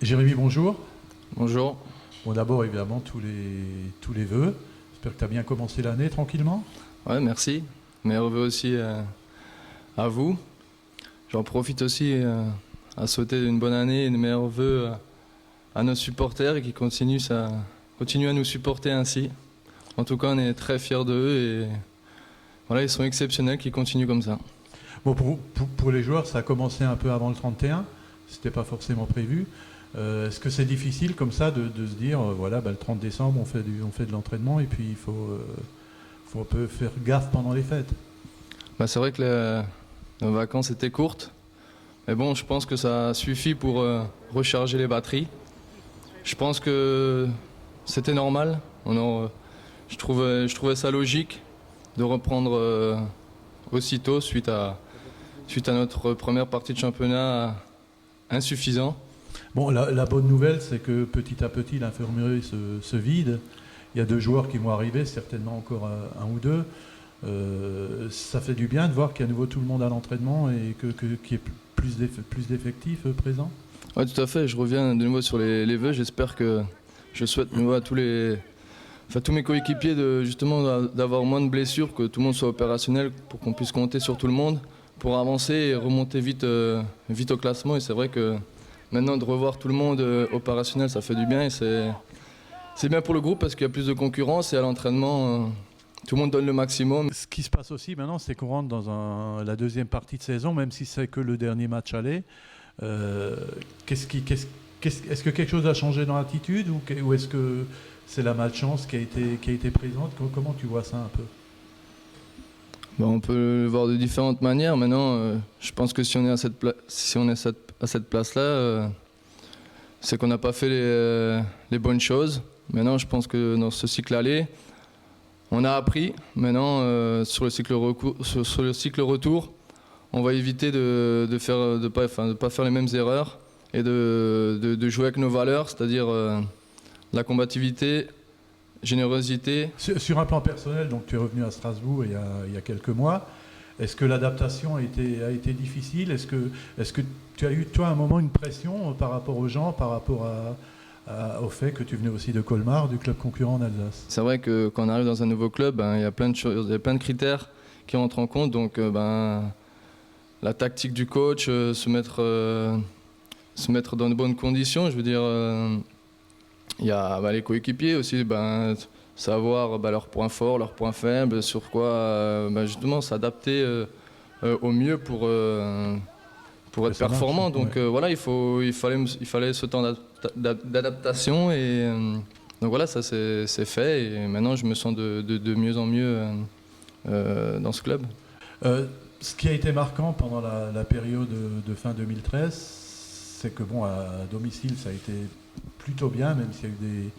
Jérémy, bonjour. Bonjour. Bon, d'abord, évidemment, tous les vœux. J'espère que tu as bien commencé l'année tranquillement. Ouais, merci. Meilleurs vœux aussi à vous. J'en profite aussi à souhaiter une bonne année et de meilleurs vœux à nos supporters et qui continuent à nous supporter ainsi. En tout cas, on est très fiers d'eux et voilà, ils sont exceptionnels, qu'ils continuent comme ça. Bon, pour les joueurs, ça a commencé un peu avant le 31. C'était pas forcément prévu. Est-ce que c'est difficile comme ça de se dire, voilà, le 30 décembre, on fait de l'entraînement et puis il faut un peu faire gaffe pendant les fêtes? C'est vrai que nos vacances étaient courtes, mais bon, je pense que ça suffit pour recharger les batteries. Je pense que c'était normal. Je trouvais ça logique de reprendre aussitôt suite à notre première partie de championnat insuffisant. Bon, la bonne nouvelle, c'est que petit à petit, l'infirmerie se vide. Il y a 2 joueurs qui vont arriver, certainement encore un ou deux. Ça fait du bien de voir qu'il y a à nouveau tout le monde à l'entraînement et qu'il y ait plus d'effectifs présents. Oui, tout à fait. Je reviens de nouveau sur les vœux. Je souhaite de nouveau à tous mes coéquipiers d'avoir moins de blessures, que tout le monde soit opérationnel pour qu'on puisse compter sur tout le monde pour avancer et remonter vite au classement. Et c'est vrai que maintenant de revoir tout le monde opérationnel, ça fait du bien et c'est bien pour le groupe parce qu'il y a plus de concurrence et à l'entraînement, tout le monde donne le maximum. Ce qui se passe aussi maintenant, c'est qu'on rentre dans la deuxième partie de saison, même si c'est que le dernier match aller. Est-ce que quelque chose a changé dans l'attitude ou est-ce que c'est la malchance qui a été présente? Comment tu vois ça un peu? On peut le voir de différentes manières. Maintenant, je pense que si on est à cette place-là, c'est qu'on n'a pas fait les bonnes choses. Maintenant, je pense que dans ce cycle aller, on a appris. Maintenant, sur le cycle retour, on va éviter de pas faire les mêmes erreurs et de jouer avec nos valeurs, c'est-à-dire la combativité, générosité. Sur un plan personnel, donc tu es revenu à Strasbourg il y a quelques mois. Est-ce que l'adaptation a été difficile? Est-ce que tu as eu, toi, à un moment, une pression par rapport aux gens, par rapport au fait que tu venais aussi de Colmar, du club concurrent en Alsace? C'est vrai que quand on arrive dans un nouveau club, il y a plein de choses, il y a plein de critères qui entrent en compte. Donc, la tactique du coach, se mettre dans de bonnes conditions. Je veux dire, il y a les coéquipiers aussi, savoir leurs points forts, leurs points faibles, sur quoi justement s'adapter au mieux pour être performant. Donc voilà, il fallait ce temps d'adaptation et donc voilà, ça c'est fait et maintenant je me sens de mieux en mieux dans ce club. Ce qui a été marquant pendant la période de fin 2013, c'est que à domicile ça a été plutôt bien, même s'il y a eu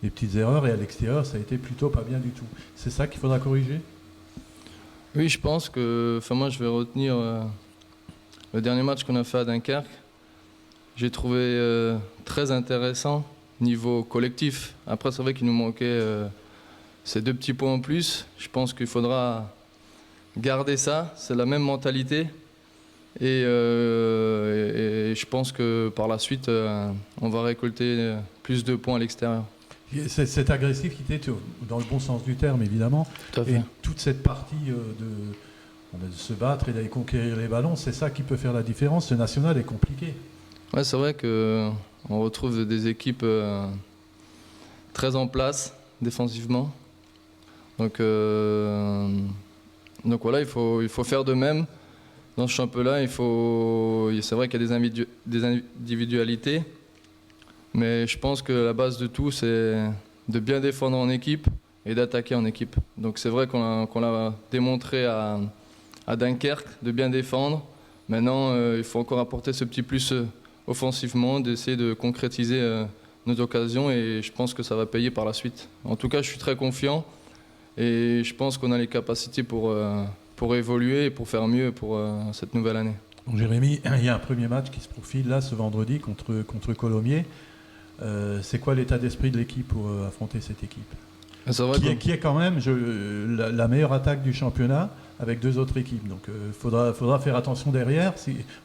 des petites erreurs, et à l'extérieur ça a été plutôt pas bien du tout. C'est ça qu'il faudra corriger? Oui, je pense que, moi je vais retenir le dernier match qu'on a fait à Dunkerque. J'ai trouvé très intéressant niveau collectif. Après c'est vrai qu'il nous manquait ces 2 petits points en plus. Je pense qu'il faudra garder ça, c'est la même mentalité. Et je pense que par la suite, on va récolter plus de points à l'extérieur. Cette agressivité, dans le bon sens du terme évidemment, Tout à fait. et toute cette partie de se battre et d'aller conquérir les ballons, c'est ça qui peut faire la différence. Ce national est compliqué. Ouais, c'est vrai qu'on retrouve des équipes très en place défensivement. Donc voilà, il faut faire de même. Dans ce championnat, c'est vrai qu'il y a des individualités, mais je pense que la base de tout, c'est de bien défendre en équipe et d'attaquer en équipe. Donc c'est vrai qu'on l'a démontré à Dunkerque, de bien défendre. Maintenant, il faut encore apporter ce petit plus offensivement, d'essayer de concrétiser nos occasions et je pense que ça va payer par la suite. En tout cas, je suis très confiant et je pense qu'on a les capacités pour évoluer et pour faire mieux pour cette nouvelle année. Donc Jérémy, il y a un premier match qui se profile là ce vendredi contre Colomiers. C'est quoi l'état d'esprit de l'équipe pour affronter cette équipe qui est quand même la meilleure attaque du championnat avec 2 autres équipes. Donc faudra faire attention derrière,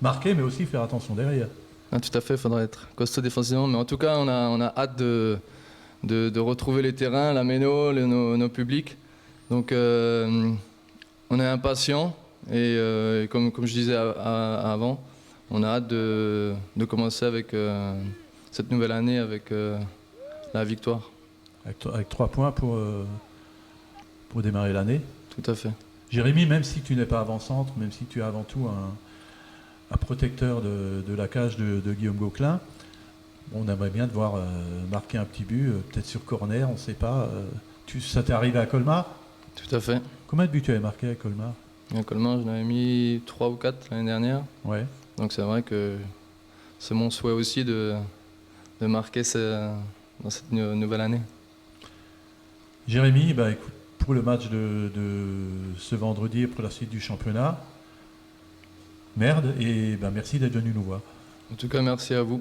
marquer mais aussi faire attention derrière. Ah, tout à fait, il faudra être costaud défensivement. Mais en tout cas, on a hâte de retrouver les terrains, la méno, nos publics. Donc on est impatient et comme je disais avant, on a hâte de commencer avec cette nouvelle année avec la victoire. Avec 3 points pour démarrer l'année. Tout à fait. Jérémy, même si tu n'es pas avant-centre, même si tu es avant tout un protecteur de la cage de Guillaume Gauquelin, on aimerait bien te voir marquer un petit but, peut-être sur corner, on ne sait pas. Ça t'est arrivé à Colmar? Tout à fait. Combien de buts tu avais marqué à Colmar? À Colmar, j'en avais mis 3 ou 4 l'année dernière. Ouais. Donc c'est vrai que c'est mon souhait aussi de marquer dans cette nouvelle année. Jérémy, écoute, pour le match de ce vendredi et pour la suite du championnat, merde, et merci d'être venu nous voir. En tout cas, merci à vous.